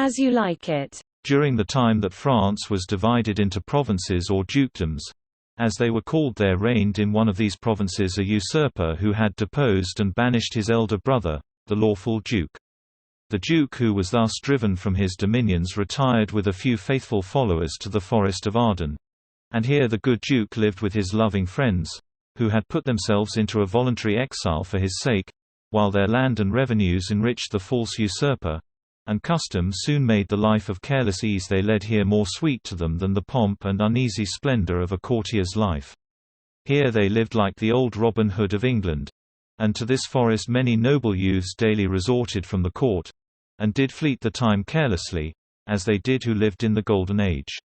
as you like it. During the time that France was divided into provinces or dukedoms, as they were called, there reigned in one of these provinces a usurper who had deposed and banished his elder brother, the lawful duke. The duke, who was thus driven from his dominions, retired with a few faithful followers to the Forest of Arden. And here the good duke lived with his loving friends, who had put themselves into a voluntary exile for his sake, while their land and revenues enriched the false usurper, and custom soon made the life of careless ease they led here more sweet to them than the pomp and uneasy splendor of a courtier's life. Here they lived like the old Robin Hood of England, and to this forest many noble youths daily resorted from the court, and did fleet the time carelessly, as they did who lived in the Golden Age.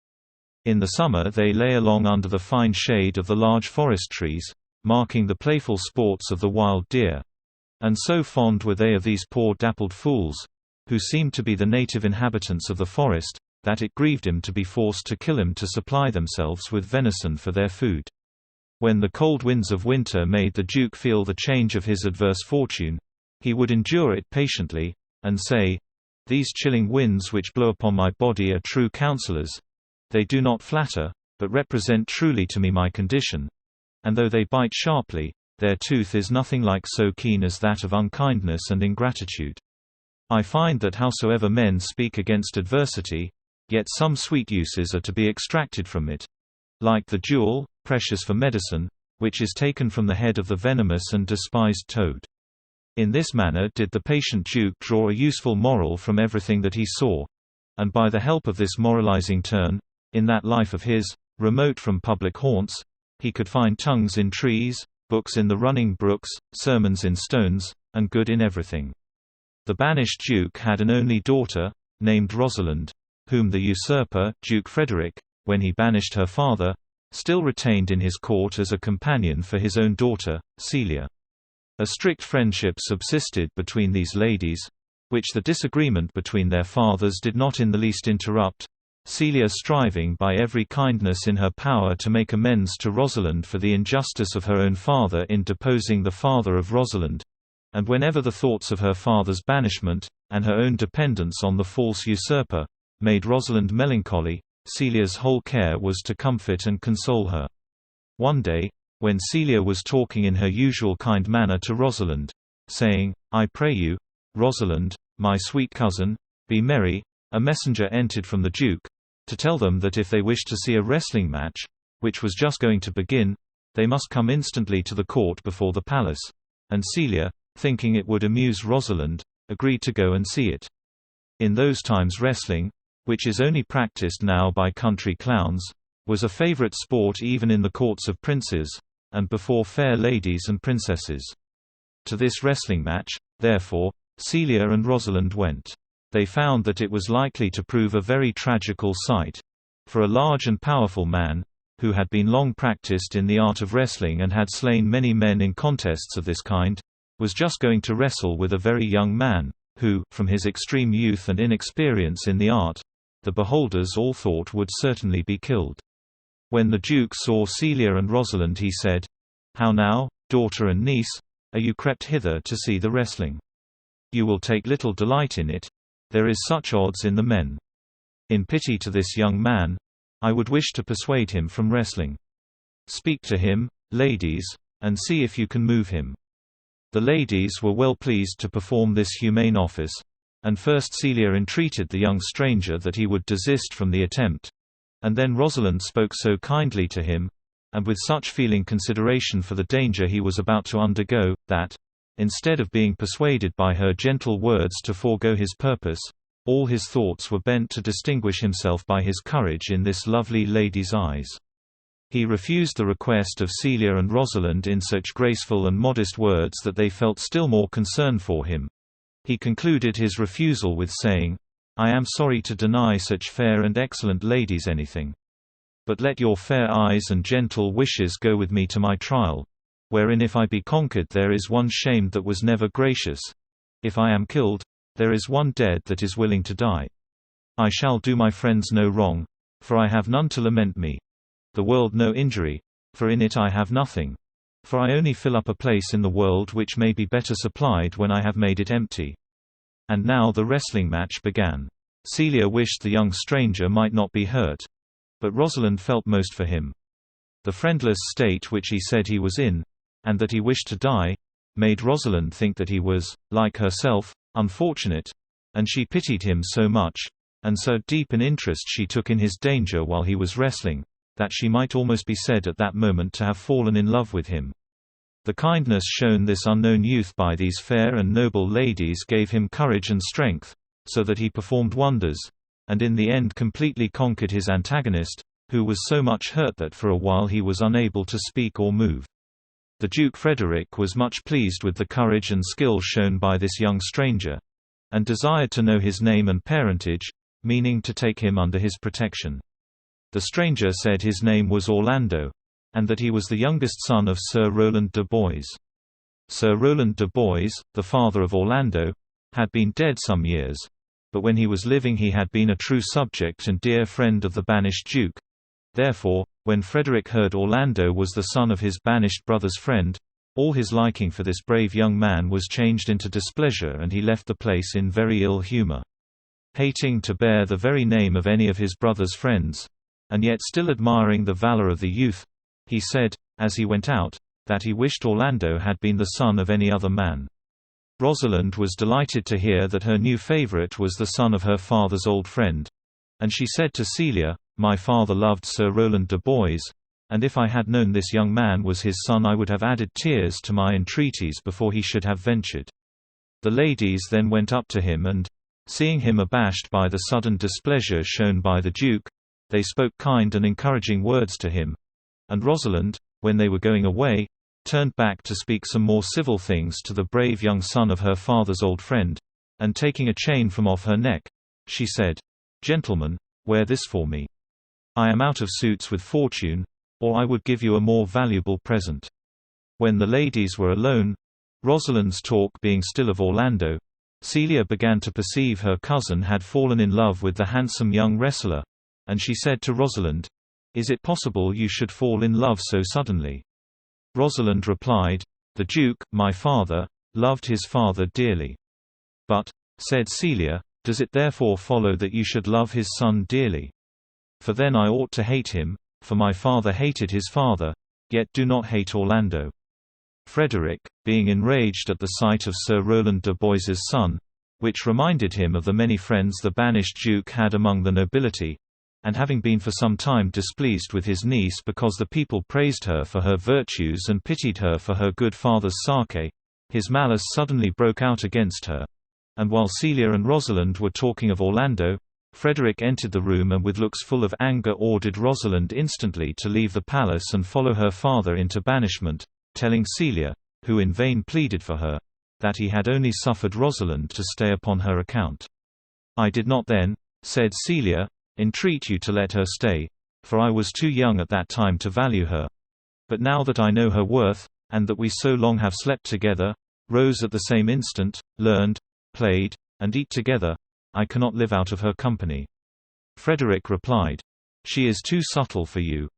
In the summer they lay along under the fine shade of the large forest trees, marking the playful sports of the wild deer. And so fond were they of these poor dappled fools, who seemed to be the native inhabitants of the forest, that it grieved him to be forced to kill him to supply themselves with venison for their food. When the cold winds of winter made the duke feel the change of his adverse fortune, he would endure it patiently, and say, "These chilling winds which blow upon my body are true counselors. They do not flatter, but represent truly to me my condition. And though they bite sharply, their tooth is nothing like so keen as that of unkindness and ingratitude. I find that howsoever men speak against adversity, yet some sweet uses are to be extracted from it. Like the jewel, precious for medicine, which is taken from the head of the venomous and despised toad." In this manner did the patient duke draw a useful moral from everything that he saw, and by the help of this moralizing turn, in that life of his, remote from public haunts, he could find tongues in trees, books in the running brooks, sermons in stones, and good in everything. The banished duke had an only daughter, named Rosalind, whom the usurper, Duke Frederick, when he banished her father, still retained in his court as a companion for his own daughter, Celia. A strict friendship subsisted between these ladies, which the disagreement between their fathers did not in the least interrupt, Celia striving by every kindness in her power to make amends to Rosalind for the injustice of her own father in deposing the father of Rosalind. And whenever the thoughts of her father's banishment, and her own dependence on the false usurper, made Rosalind melancholy, Celia's whole care was to comfort and console her. One day, when Celia was talking in her usual kind manner to Rosalind, saying, "I pray you, Rosalind, my sweet cousin, be merry," a messenger entered from the Duke, to tell them that if they wished to see a wrestling match, which was just going to begin, they must come instantly to the court before the palace, and Celia, thinking it would amuse Rosalind, agreed to go and see it. In those times wrestling, which is only practiced now by country clowns, was a favorite sport even in the courts of princes, and before fair ladies and princesses. To this wrestling match, therefore, Celia and Rosalind went. They found that it was likely to prove a very tragical sight. For a large and powerful man, who had been long practiced in the art of wrestling and had slain many men in contests of this kind, was just going to wrestle with a very young man, who, from his extreme youth and inexperience in the art, the beholders all thought would certainly be killed. When the Duke saw Celia and Rosalind, he said, "How now, daughter and niece, are you crept hither to see the wrestling? You will take little delight in it, there is such odds in the men. In pity to this young man, I would wish to persuade him from wrestling. Speak to him, ladies, and see if you can move him." The ladies were well pleased to perform this humane office, and first Celia entreated the young stranger that he would desist from the attempt, and then Rosalind spoke so kindly to him, and with such feeling consideration for the danger he was about to undergo, that, instead of being persuaded by her gentle words to forego his purpose, all his thoughts were bent to distinguish himself by his courage in this lovely lady's eyes. He refused the request of Celia and Rosalind in such graceful and modest words that they felt still more concern for him. He concluded his refusal with saying, "I am sorry to deny such fair and excellent ladies anything. But let your fair eyes and gentle wishes go with me to my trial, wherein if I be conquered there is one shamed that was never gracious. If I am killed, there is one dead that is willing to die. I shall do my friends no wrong, for I have none to lament me. The world no injury, for in it I have nothing. For I only fill up a place in the world which may be better supplied when I have made it empty." And now the wrestling match began. Celia wished the young stranger might not be hurt. But Rosalind felt most for him. The friendless state which he said he was in, and that he wished to die, made Rosalind think that he was, like herself, unfortunate, and she pitied him so much, and so deep an interest she took in his danger while he was wrestling, that she might almost be said at that moment to have fallen in love with him. The kindness shown this unknown youth by these fair and noble ladies gave him courage and strength, so that he performed wonders, and in the end completely conquered his antagonist, who was so much hurt that for a while he was unable to speak or move. The Duke Frederick was much pleased with the courage and skill shown by this young stranger, and desired to know his name and parentage, meaning to take him under his protection. The stranger said his name was Orlando, and that he was the youngest son of Sir Roland de Boys. Sir Roland de Boys, the father of Orlando, had been dead some years, but when he was living he had been a true subject and dear friend of the banished Duke. Therefore, when Frederick heard Orlando was the son of his banished brother's friend, all his liking for this brave young man was changed into displeasure and he left the place in very ill humor. Hating to bear the very name of any of his brother's friends, and yet still admiring the valor of the youth, he said, as he went out, that he wished Orlando had been the son of any other man. Rosalind was delighted to hear that her new favorite was the son of her father's old friend, and she said to Celia, "My father loved Sir Roland de Boys, and if I had known this young man was his son I would have added tears to my entreaties before he should have ventured." The ladies then went up to him and, seeing him abashed by the sudden displeasure shown by the Duke, they spoke kind and encouraging words to him, and Rosalind, when they were going away, turned back to speak some more civil things to the brave young son of her father's old friend, and taking a chain from off her neck, she said, "Gentlemen, wear this for me. I am out of suits with fortune, or I would give you a more valuable present." When the ladies were alone, Rosalind's talk being still of Orlando, Celia began to perceive her cousin had fallen in love with the handsome young wrestler, and she said to Rosalind, "Is it possible you should fall in love so suddenly?" Rosalind replied, "The Duke, my father, loved his father dearly." "But," said Celia, "does it therefore follow that you should love his son dearly? For then I ought to hate him, for my father hated his father, yet do not hate Orlando." Frederick, being enraged at the sight of Sir Roland de Boys's son, which reminded him of the many friends the banished Duke had among the nobility, and having been for some time displeased with his niece because the people praised her for her virtues and pitied her for her good father's sake, his malice suddenly broke out against her. And while Celia and Rosalind were talking of Orlando, Frederick entered the room and with looks full of anger ordered Rosalind instantly to leave the palace and follow her father into banishment, telling Celia, who in vain pleaded for her, that he had only suffered Rosalind to stay upon her account. "I did not then," said Celia, "entreat you to let her stay, for I was too young at that time to value her. But now that I know her worth, and that we so long have slept together, rose at the same instant, learned, played, and eat together, I cannot live out of her company." Frederick replied, "She is too subtle for you.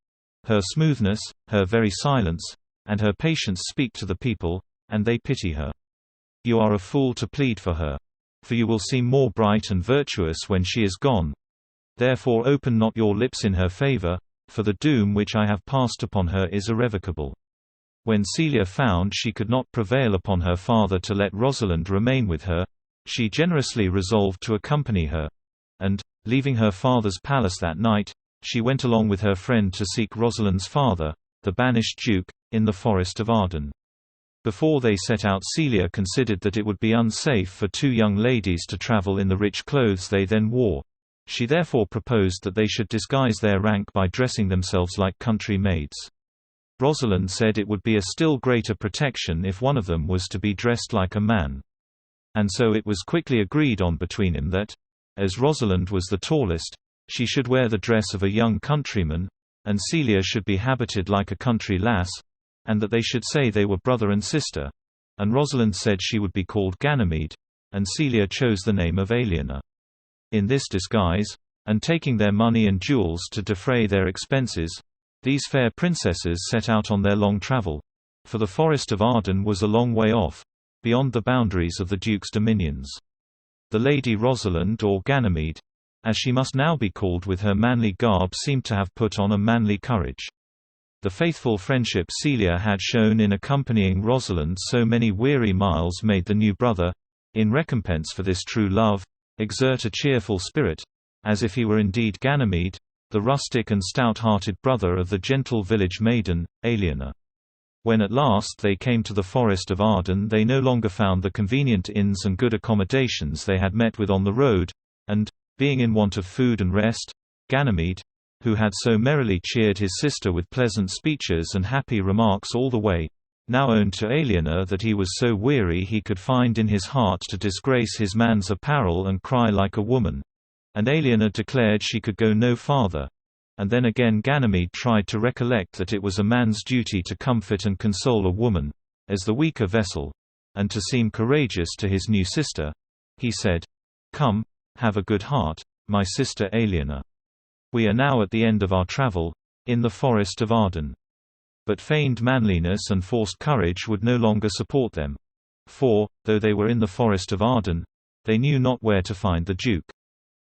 Her smoothness, her very silence, and her patience speak to the people, and they pity her. You are a fool to plead for her. For you will seem more bright and virtuous when she is gone. Therefore open not your lips in her favor, for the doom which I have passed upon her is irrevocable." When Celia found she could not prevail upon her father to let Rosalind remain with her, she generously resolved to accompany her, and, leaving her father's palace that night, she went along with her friend to seek Rosalind's father, the banished Duke, in the Forest of Arden. Before they set out, Celia considered that it would be unsafe for two young ladies to travel in the rich clothes they then wore. She therefore proposed that they should disguise their rank by dressing themselves like country maids. Rosalind said it would be a still greater protection if one of them was to be dressed like a man. And so it was quickly agreed on between them that, as Rosalind was the tallest, she should wear the dress of a young countryman, and Celia should be habited like a country lass, and that they should say they were brother and sister. And Rosalind said she would be called Ganymede, and Celia chose the name of Aliena. In this disguise, and taking their money and jewels to defray their expenses, these fair princesses set out on their long travel, for the Forest of Arden was a long way off, beyond the boundaries of the Duke's dominions. The Lady Rosalind or Ganymede, as she must now be called with her manly garb seemed to have put on a manly courage. The faithful friendship Celia had shown in accompanying Rosalind so many weary miles made the new brother, in recompense for this true love, exert a cheerful spirit, as if he were indeed Ganymede, the rustic and stout-hearted brother of the gentle village maiden, Aliena. When at last they came to the Forest of Arden, they no longer found the convenient inns and good accommodations they had met with on the road, and, being in want of food and rest, Ganymede, who had so merrily cheered his sister with pleasant speeches and happy remarks all the way, now owned to Aliena that he was so weary he could find in his heart to disgrace his man's apparel and cry like a woman. And Aliena declared she could go no farther. And then again Ganymede tried to recollect that it was a man's duty to comfort and console a woman, as the weaker vessel, and to seem courageous to his new sister. He said, "Come, have a good heart, my sister Aliena. We are now at the end of our travel, in the Forest of Arden." But feigned manliness and forced courage would no longer support them. For, though they were in the Forest of Arden, they knew not where to find the Duke.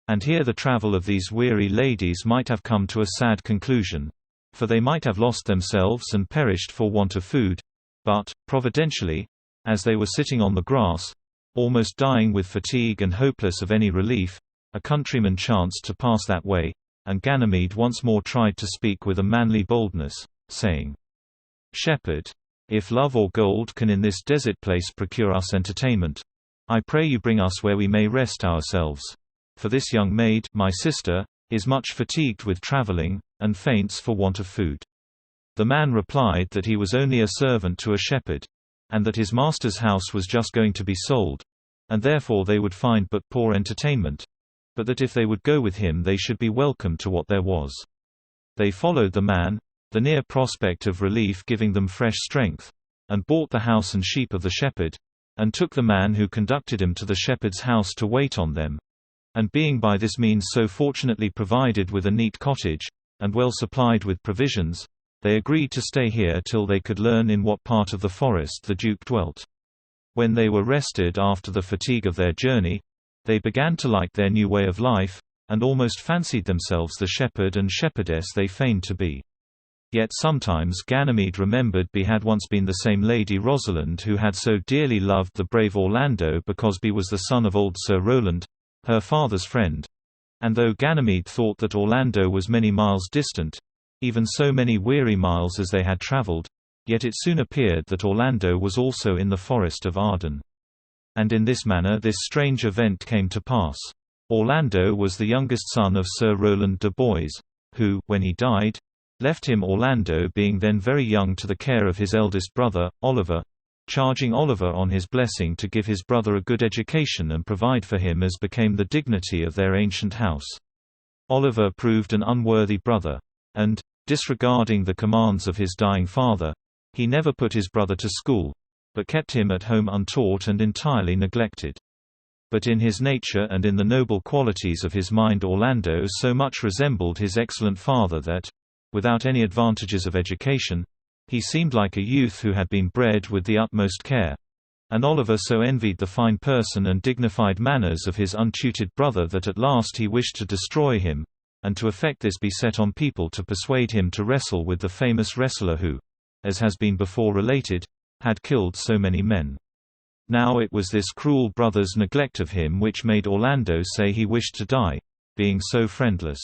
And here the travel of these weary ladies might have come to a sad conclusion, for they might have lost themselves and perished for want of food. But, providentially, as they were sitting on the grass, almost dying with fatigue and hopeless of any relief, a countryman chanced to pass that way, and Ganymede once more tried to speak with a manly boldness, saying, "Shepherd, if love or gold can in this desert place procure us entertainment, I pray you bring us where we may rest ourselves. For this young maid, my sister, is much fatigued with traveling, and faints for want of food." The man replied that he was only a servant to a shepherd, and that his master's house was just going to be sold, and therefore they would find but poor entertainment, but that if they would go with him they should be welcome to what there was. They followed the man, the near prospect of relief giving them fresh strength, and bought the house and sheep of the shepherd, and took the man who conducted him to the shepherd's house to wait on them. And being by this means so fortunately provided with a neat cottage, and well supplied with provisions, they agreed to stay here till they could learn in what part of the forest the Duke dwelt. When they were rested after the fatigue of their journey, they began to like their new way of life, and almost fancied themselves the shepherd and shepherdess they feigned to be. Yet sometimes Ganymede remembered he had once been the same Lady Rosalind who had so dearly loved the brave Orlando because he was the son of old Sir Roland, her father's friend. And though Ganymede thought that Orlando was many miles distant, even so many weary miles as they had travelled, yet it soon appeared that Orlando was also in the Forest of Arden. And in this manner this strange event came to pass. Orlando was the youngest son of Sir Roland de Boys, who, when he died, left him, Orlando being then very young, to the care of his eldest brother, Oliver, charging Oliver on his blessing to give his brother a good education and provide for him as became the dignity of their ancient house. Oliver proved an unworthy brother, and, disregarding the commands of his dying father, he never put his brother to school, but kept him at home untaught and entirely neglected. But in his nature and in the noble qualities of his mind Orlando so much resembled his excellent father that, without any advantages of education, he seemed like a youth who had been bred with the utmost care. And Oliver so envied the fine person and dignified manners of his untutored brother that at last he wished to destroy him, and to effect this be set on people to persuade him to wrestle with the famous wrestler who, as has been before related, had killed so many men. Now it was this cruel brother's neglect of him which made Orlando say he wished to die, being so friendless.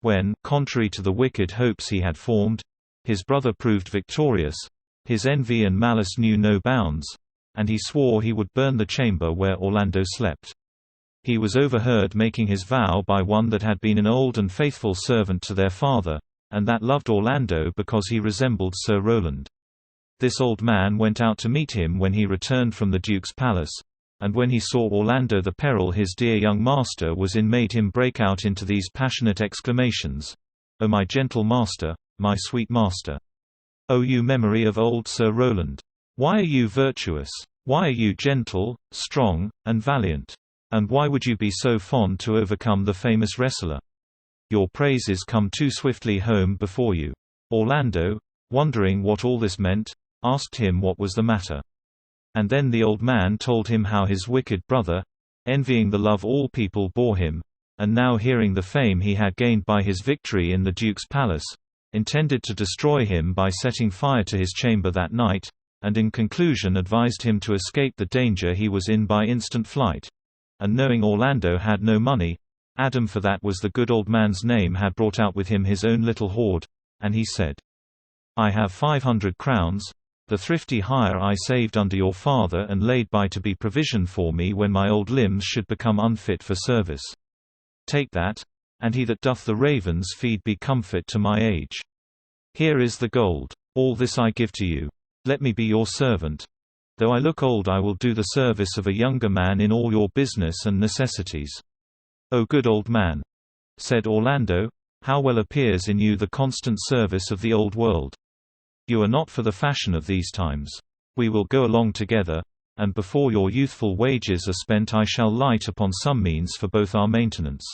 When, contrary to the wicked hopes he had formed, his brother proved victorious, his envy and malice knew no bounds, and he swore he would burn the chamber where Orlando slept. He was overheard making his vow by one that had been an old and faithful servant to their father, and that loved Orlando because he resembled Sir Roland. This old man went out to meet him when he returned from the Duke's palace, and when he saw Orlando the peril his dear young master was in made him break out into these passionate exclamations, "O my gentle master, my sweet master! O you memory of old Sir Roland! Why are you virtuous? Why are you gentle, strong, and valiant? And why would you be so fond to overcome the famous wrestler? Your praises come too swiftly home before you." Orlando, wondering what all this meant, asked him what was the matter. And then the old man told him how his wicked brother, envying the love all people bore him, and now hearing the fame he had gained by his victory in the duke's palace, intended to destroy him by setting fire to his chamber that night, and in conclusion advised him to escape the danger he was in by instant flight. And knowing Orlando had no money, Adam, for that was the good old man's name, had brought out with him his own little hoard, and he said, "I have 500 crowns, the thrifty hire I saved under your father and laid by to be provision for me when my old limbs should become unfit for service. Take that, and he that doth the ravens feed be comfort to my age. Here is the gold. All this I give to you. Let me be your servant. Though I look old, I will do the service of a younger man in all your business and necessities." "O good old man," said Orlando, "how well appears in you the constant service of the old world. You are not for the fashion of these times. We will go along together, and before your youthful wages are spent I shall light upon some means for both our maintenance."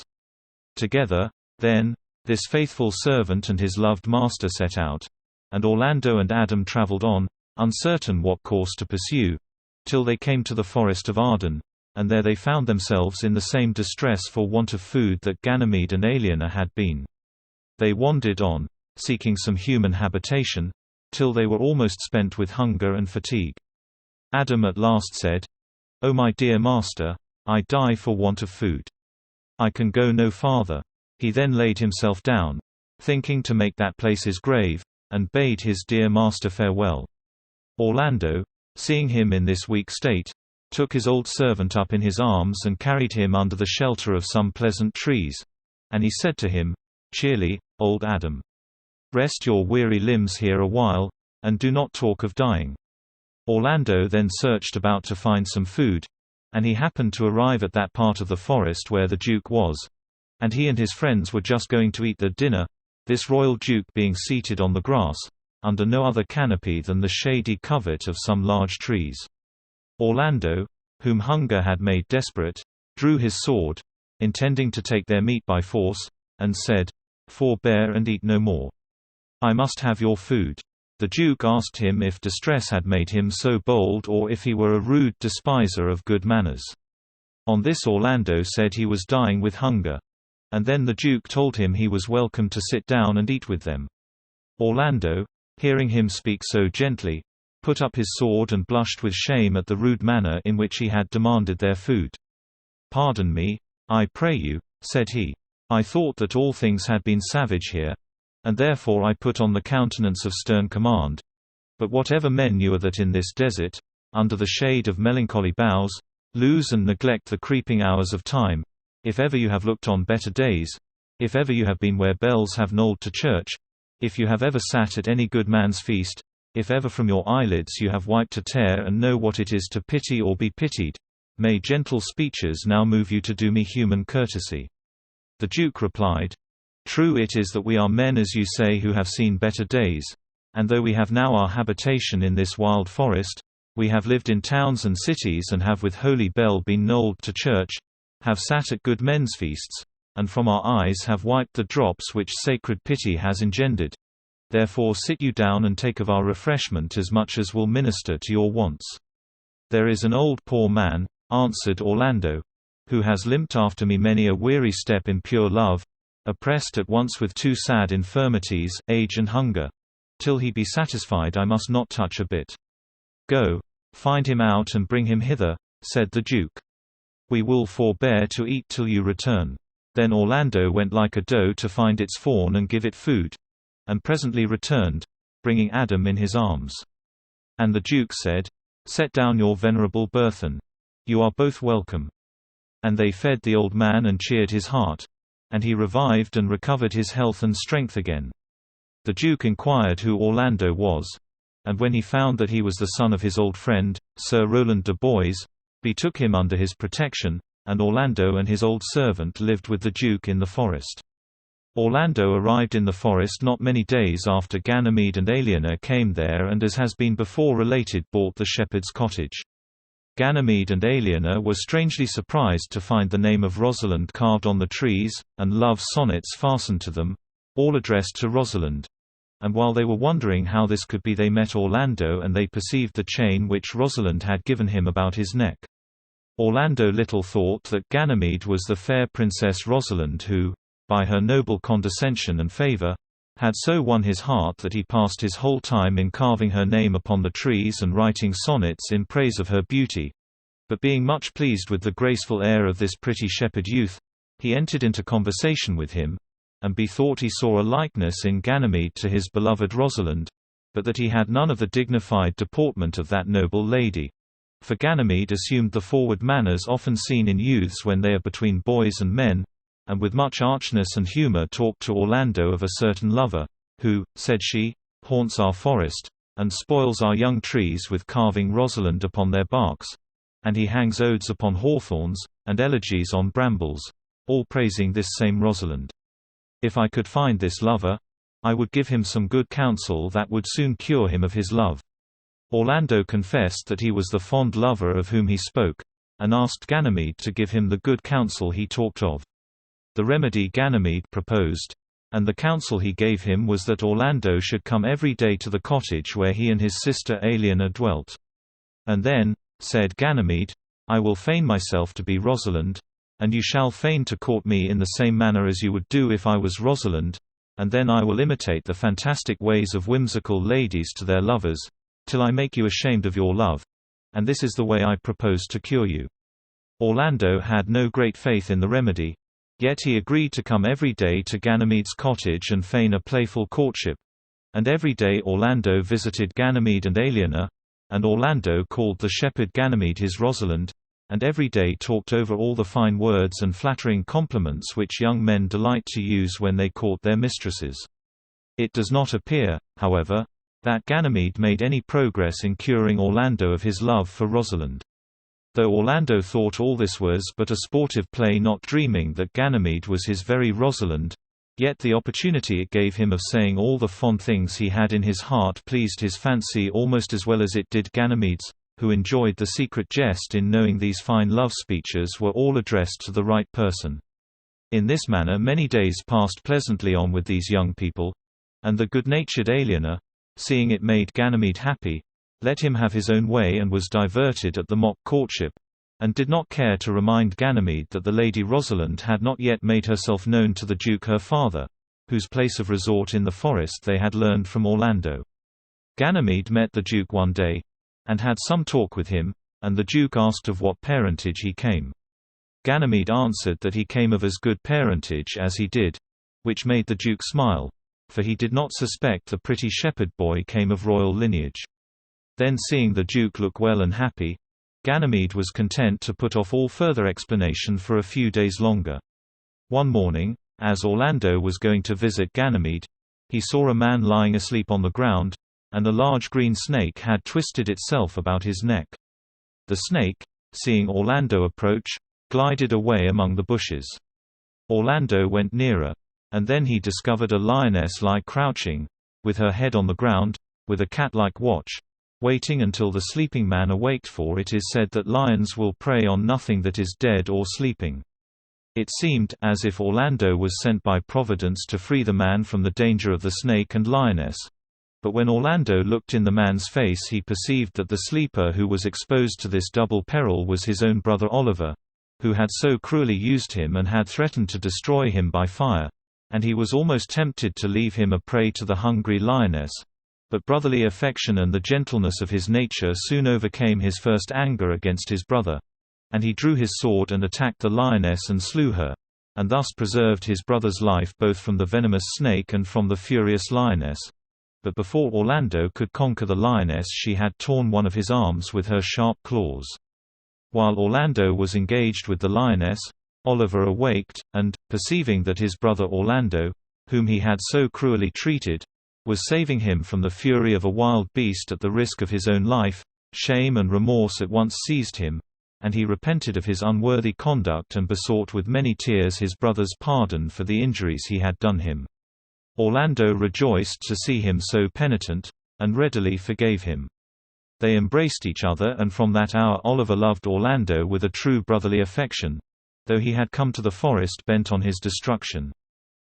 Together, then, this faithful servant and his loved master set out, and Orlando and Adam travelled on, uncertain what course to pursue, till they came to the Forest of Arden, and there they found themselves in the same distress for want of food that Ganymede and Aliena had been. They wandered on, seeking some human habitation, till they were almost spent with hunger and fatigue. Adam at last said, "O my dear master, I die for want of food. I can go no farther." He then laid himself down, thinking to make that place his grave, and bade his dear master farewell. Orlando, seeing him in this weak state, took his old servant up in his arms and carried him under the shelter of some pleasant trees, and he said to him, "Cheerly, old Adam. Rest your weary limbs here a while, and do not talk of dying." Orlando then searched about to find some food, and he happened to arrive at that part of the forest where the Duke was, and he and his friends were just going to eat their dinner, this royal Duke being seated on the grass, under no other canopy than the shady covert of some large trees. Orlando, whom hunger had made desperate, drew his sword, intending to take their meat by force, and said, "Forbear and eat no more. I must have your food." The Duke asked him if distress had made him so bold or if he were a rude despiser of good manners. On this Orlando said he was dying with hunger, and then the Duke told him he was welcome to sit down and eat with them. Orlando, hearing him speak so gently, put up his sword and blushed with shame at the rude manner in which he had demanded their food. "Pardon me, I pray you," said he. "I thought that all things had been savage here, and therefore I put on the countenance of stern command. But whatever men you are that in this desert, under the shade of melancholy boughs, lose and neglect the creeping hours of time, if ever you have looked on better days, if ever you have been where bells have knolled to church, if you have ever sat at any good man's feast, if ever from your eyelids you have wiped a tear and know what it is to pity or be pitied, may gentle speeches now move you to do me human courtesy." The Duke replied, "True it is that we are men as you say who have seen better days, and though we have now our habitation in this wild forest, we have lived in towns and cities and have with holy bell been knolled to church, have sat at good men's feasts, and from our eyes have wiped the drops which sacred pity has engendered. Therefore sit you down and take of our refreshment as much as will minister to your wants." "There is an old poor man," answered Orlando, "who has limped after me many a weary step in pure love, oppressed at once with two sad infirmities, age and hunger. Till he be satisfied I must not touch a bit." "Go, find him out and bring him hither," said the Duke. "We will forbear to eat till you return." Then Orlando went like a doe to find its fawn and give it food, and presently returned, bringing Adam in his arms. And the Duke said, "Set down your venerable burthen. You are both welcome." And they fed the old man and cheered his heart, and he revived and recovered his health and strength again. The Duke inquired who Orlando was, and when he found that he was the son of his old friend, Sir Roland de Boys, betook him under his protection, and Orlando and his old servant lived with the Duke in the forest. Orlando arrived in the forest not many days after Ganymede and Aliena came there, and as has been before related bought the shepherd's cottage. Ganymede and Aliena were strangely surprised to find the name of Rosalind carved on the trees, and love sonnets fastened to them, all addressed to Rosalind. And while they were wondering how this could be, they met Orlando and they perceived the chain which Rosalind had given him about his neck. Orlando little thought that Ganymede was the fair Princess Rosalind who, by her noble condescension and favor, had so won his heart that he passed his whole time in carving her name upon the trees and writing sonnets in praise of her beauty. But being much pleased with the graceful air of this pretty shepherd youth, he entered into conversation with him, and bethought he saw a likeness in Ganymede to his beloved Rosalind, but that he had none of the dignified deportment of that noble lady. For Ganymede assumed the forward manners often seen in youths when they are between boys and men, and with much archness and humor talked to Orlando of a certain lover, who, said she, haunts our forest, and spoils our young trees with carving Rosalind upon their barks, and he hangs odes upon hawthorns, and elegies on brambles, all praising this same Rosalind. If I could find this lover, I would give him some good counsel that would soon cure him of his love. Orlando confessed that he was the fond lover of whom he spoke, and asked Ganymede to give him the good counsel he talked of. The remedy Ganymede proposed, and the counsel he gave him was that Orlando should come every day to the cottage where he and his sister Aliena dwelt. And then, said Ganymede, I will feign myself to be Rosalind, and you shall feign to court me in the same manner as you would do if I was Rosalind, and then I will imitate the fantastic ways of whimsical ladies to their lovers, till I make you ashamed of your love, and this is the way I propose to cure you. Orlando had no great faith in the remedy, yet he agreed to come every day to Ganymede's cottage and feign a playful courtship. And every day Orlando visited Ganymede and Aliena, and Orlando called the shepherd Ganymede his Rosalind, and every day talked over all the fine words and flattering compliments which young men delight to use when they court their mistresses. It does not appear, however, that Ganymede made any progress in curing Orlando of his love for Rosalind. Though Orlando thought all this was but a sportive play, not dreaming that Ganymede was his very Rosalind, yet the opportunity it gave him of saying all the fond things he had in his heart pleased his fancy almost as well as it did Ganymede's, who enjoyed the secret jest in knowing these fine love speeches were all addressed to the right person. In this manner many days passed pleasantly on with these young people, and the good-natured Aliena, seeing it made Ganymede happy, let him have his own way and was diverted at the mock courtship, and did not care to remind Ganymede that the Lady Rosalind had not yet made herself known to the Duke her father, whose place of resort in the forest they had learned from Orlando. Ganymede met the Duke one day, and had some talk with him, and the Duke asked of what parentage he came. Ganymede answered that he came of as good parentage as he did, which made the Duke smile, for he did not suspect the pretty shepherd boy came of royal lineage. Then seeing the Duke look well and happy, Ganymede was content to put off all further explanation for a few days longer. One morning, as Orlando was going to visit Ganymede, he saw a man lying asleep on the ground, and a large green snake had twisted itself about his neck. The snake, seeing Orlando approach, glided away among the bushes. Orlando went nearer, and then he discovered a lioness lie crouching, with her head on the ground, with a cat-like watch, waiting until the sleeping man awaked, for it is said that lions will prey on nothing that is dead or sleeping. It seemed as if Orlando was sent by Providence to free the man from the danger of the snake and lioness. But when Orlando looked in the man's face he perceived that the sleeper who was exposed to this double peril was his own brother Oliver, who had so cruelly used him and had threatened to destroy him by fire, and he was almost tempted to leave him a prey to the hungry lioness. But brotherly affection and the gentleness of his nature soon overcame his first anger against his brother, and he drew his sword and attacked the lioness and slew her, and thus preserved his brother's life both from the venomous snake and from the furious lioness. But before Orlando could conquer the lioness she had torn one of his arms with her sharp claws. While Orlando was engaged with the lioness, Oliver awaked, and, perceiving that his brother Orlando, whom he had so cruelly treated, was saving him from the fury of a wild beast at the risk of his own life, shame and remorse at once seized him, and he repented of his unworthy conduct and besought with many tears his brother's pardon for the injuries he had done him. Orlando rejoiced to see him so penitent, and readily forgave him. They embraced each other, and from that hour Oliver loved Orlando with a true brotherly affection, though he had come to the forest bent on his destruction.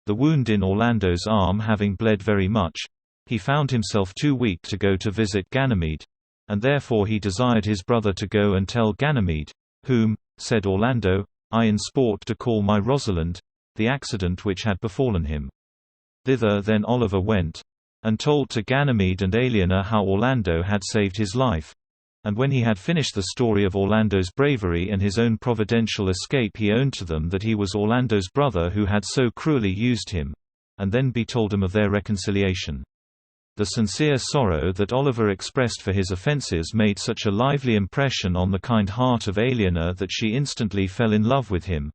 The wound in Orlando's arm having bled very much, he found himself too weak to go to visit Ganymede, and therefore he desired his brother to go and tell Ganymede, "Whom," said Orlando, "I in sport do call my Rosalind," the accident which had befallen him. Thither then Oliver went, and told to Ganymede and Aliena how Orlando had saved his life. And when he had finished the story of Orlando's bravery and his own providential escape, he owned to them that he was Orlando's brother who had so cruelly used him, and then betold him of their reconciliation. The sincere sorrow that Oliver expressed for his offences made such a lively impression on the kind heart of Aliena that she instantly fell in love with him.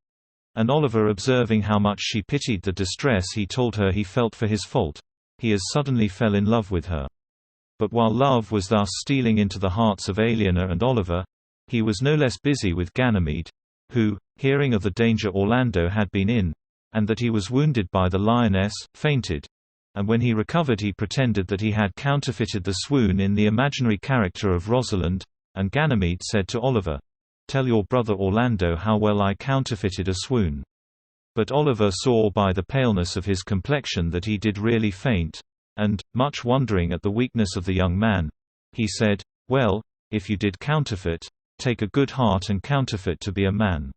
And Oliver, observing how much she pitied the distress he told her he felt for his fault, he as suddenly fell in love with her. But while love was thus stealing into the hearts of Aliena and Oliver, he was no less busy with Ganymede, who, hearing of the danger Orlando had been in, and that he was wounded by the lioness, fainted. And when he recovered he pretended that he had counterfeited the swoon in the imaginary character of Rosalind, and Ganymede said to Oliver, "Tell your brother Orlando how well I counterfeited a swoon." But Oliver saw by the paleness of his complexion that he did really faint, and, much wondering at the weakness of the young man, he said, "Well, if you did counterfeit, take a good heart and counterfeit to be a man."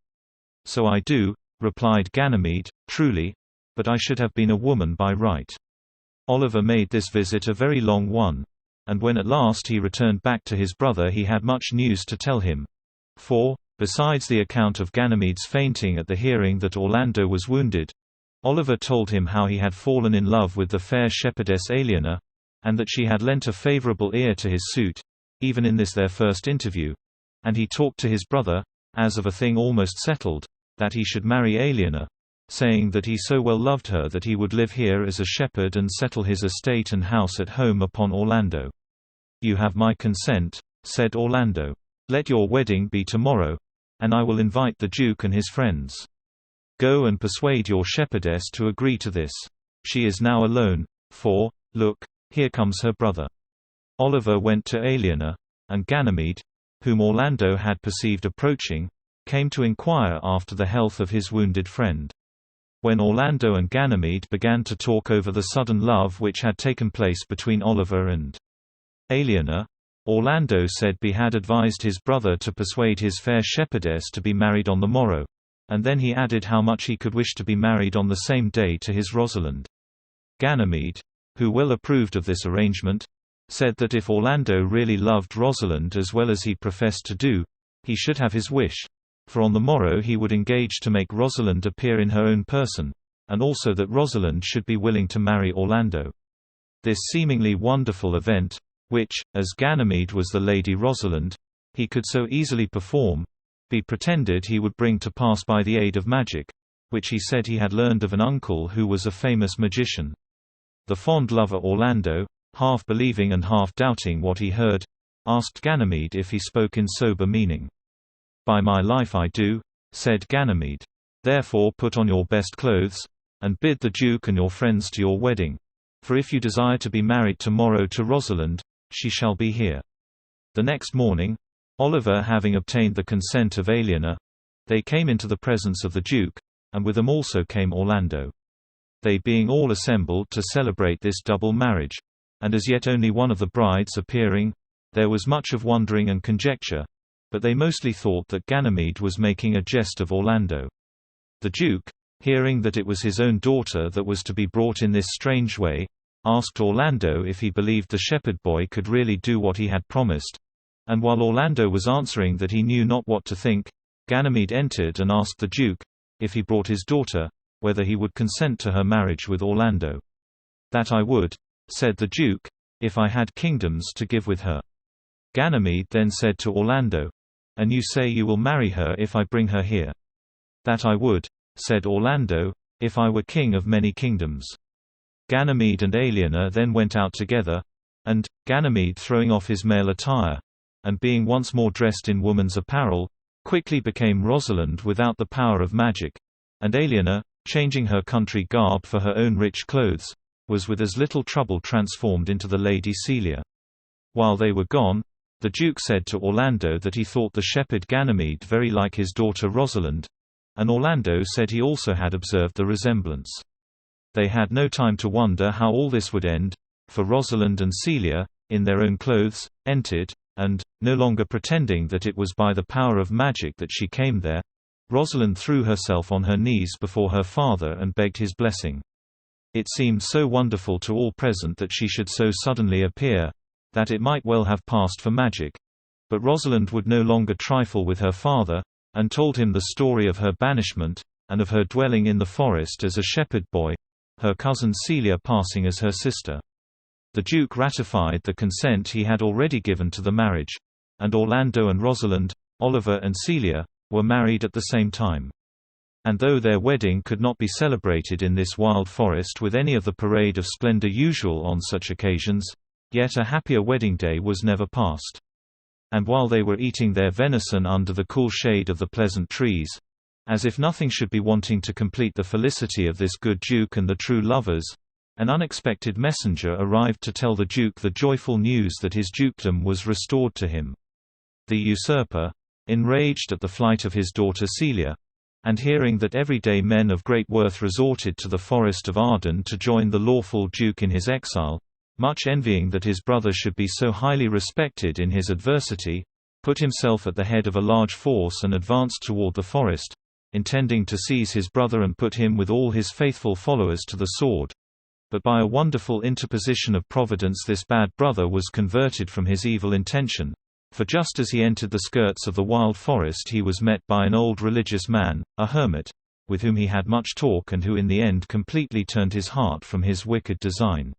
"So I do," replied Ganymede, "truly, but I should have been a woman by right." Oliver made this visit a very long one, and when at last he returned back to his brother he had much news to tell him. For, besides the account of Ganymede's fainting at the hearing that Orlando was wounded, Oliver told him how he had fallen in love with the fair shepherdess Aliena, and that she had lent a favourable ear to his suit, even in this their first interview, and he talked to his brother, as of a thing almost settled, that he should marry Aliena, saying that he so well loved her that he would live here as a shepherd and settle his estate and house at home upon Orlando. "You have my consent," said Orlando. "Let your wedding be tomorrow, and I will invite the Duke and his friends. Go and persuade your shepherdess to agree to this. She is now alone, for, look, here comes her brother." Oliver went to Aliena, and Ganymede, whom Orlando had perceived approaching, came to inquire after the health of his wounded friend. When Orlando and Ganymede began to talk over the sudden love which had taken place between Oliver and Aliena, Orlando said he had advised his brother to persuade his fair shepherdess to be married on the morrow, and then he added how much he could wish to be married on the same day to his Rosalind. Ganymede, who well approved of this arrangement, said that if Orlando really loved Rosalind as well as he professed to do, he should have his wish, for on the morrow he would engage to make Rosalind appear in her own person, and also that Rosalind should be willing to marry Orlando. This seemingly wonderful event, which, as Ganymede was the Lady Rosalind, he could so easily perform, he pretended he would bring to pass by the aid of magic, which he said he had learned of an uncle who was a famous magician. The fond lover Orlando, half believing and half doubting what he heard, asked Ganymede if he spoke in sober meaning. "By my life I do," said Ganymede. "Therefore put on your best clothes, and bid the Duke and your friends to your wedding, for if you desire to be married tomorrow to Rosalind, she shall be here." The next morning, Oliver having obtained the consent of Aliena, they came into the presence of the Duke, and with them also came Orlando. They being all assembled to celebrate this double marriage, and as yet only one of the brides appearing, there was much of wondering and conjecture, but they mostly thought that Ganymede was making a jest of Orlando. The Duke, hearing that it was his own daughter that was to be brought in this strange way, asked Orlando if he believed the shepherd boy could really do what he had promised, and while Orlando was answering that he knew not what to think, Ganymede entered and asked the Duke, if he brought his daughter, whether he would consent to her marriage with Orlando. "That I would," said the Duke, "if I had kingdoms to give with her." Ganymede then said to Orlando, "And you say you will marry her if I bring her here?" "That I would," said Orlando, "if I were king of many kingdoms." Ganymede and Aliena then went out together, and, Ganymede throwing off his male attire, and being once more dressed in woman's apparel, quickly became Rosalind without the power of magic, and Aliena, changing her country garb for her own rich clothes, was with as little trouble transformed into the Lady Celia. While they were gone, the Duke said to Orlando that he thought the shepherd Ganymede very like his daughter Rosalind, and Orlando said he also had observed the resemblance. They had no time to wonder how all this would end, for Rosalind and Celia, in their own clothes, entered, and, no longer pretending that it was by the power of magic that she came there, Rosalind threw herself on her knees before her father and begged his blessing. It seemed so wonderful to all present that she should so suddenly appear, that it might well have passed for magic. But Rosalind would no longer trifle with her father, and told him the story of her banishment, and of her dwelling in the forest as a shepherd boy, her cousin Celia passing as her sister. The Duke ratified the consent he had already given to the marriage, and Orlando and Rosalind, Oliver and Celia, were married at the same time. And though their wedding could not be celebrated in this wild forest with any of the parade of splendor usual on such occasions, yet a happier wedding day was never passed. And while they were eating their venison under the cool shade of the pleasant trees, as if nothing should be wanting to complete the felicity of this good Duke and the true lovers, an unexpected messenger arrived to tell the Duke the joyful news that his dukedom was restored to him. The usurper, enraged at the flight of his daughter Celia, and hearing that everyday men of great worth resorted to the Forest of Arden to join the lawful Duke in his exile, much envying that his brother should be so highly respected in his adversity, put himself at the head of a large force and advanced toward the forest, intending to seize his brother and put him with all his faithful followers to the sword. But by a wonderful interposition of Providence this bad brother was converted from his evil intention, for just as he entered the skirts of the wild forest he was met by an old religious man, a hermit, with whom he had much talk and who in the end completely turned his heart from his wicked design.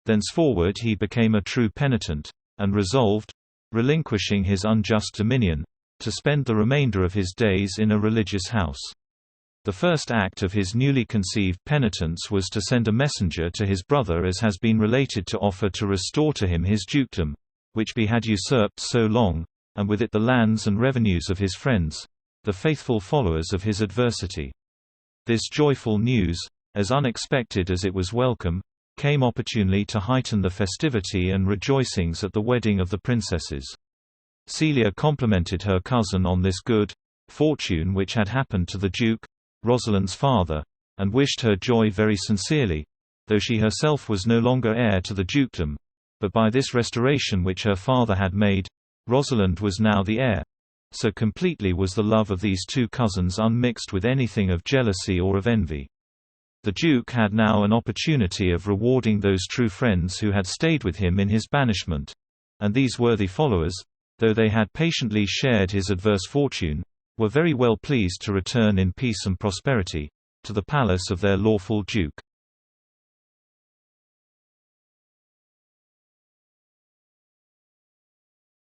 Thenceforward he became a true penitent, and resolved, relinquishing his unjust dominion, to spend the remainder of his days in a religious house. The first act of his newly conceived penitence was to send a messenger to his brother, as has been related, to offer to restore to him his dukedom, which he had usurped so long, and with it the lands and revenues of his friends, the faithful followers of his adversity. This joyful news, as unexpected as it was welcome, came opportunely to heighten the festivity and rejoicings at the wedding of the princesses. Celia complimented her cousin on this good fortune which had happened to the Duke, Rosalind's father, and wished her joy very sincerely, though she herself was no longer heir to the dukedom. But by this restoration which her father had made, Rosalind was now the heir. So completely was the love of these two cousins unmixed with anything of jealousy or of envy. The Duke had now an opportunity of rewarding those true friends who had stayed with him in his banishment, and these worthy followers, though they had patiently shared his adverse fortune, were very well pleased to return in peace and prosperity to the palace of their lawful Duke.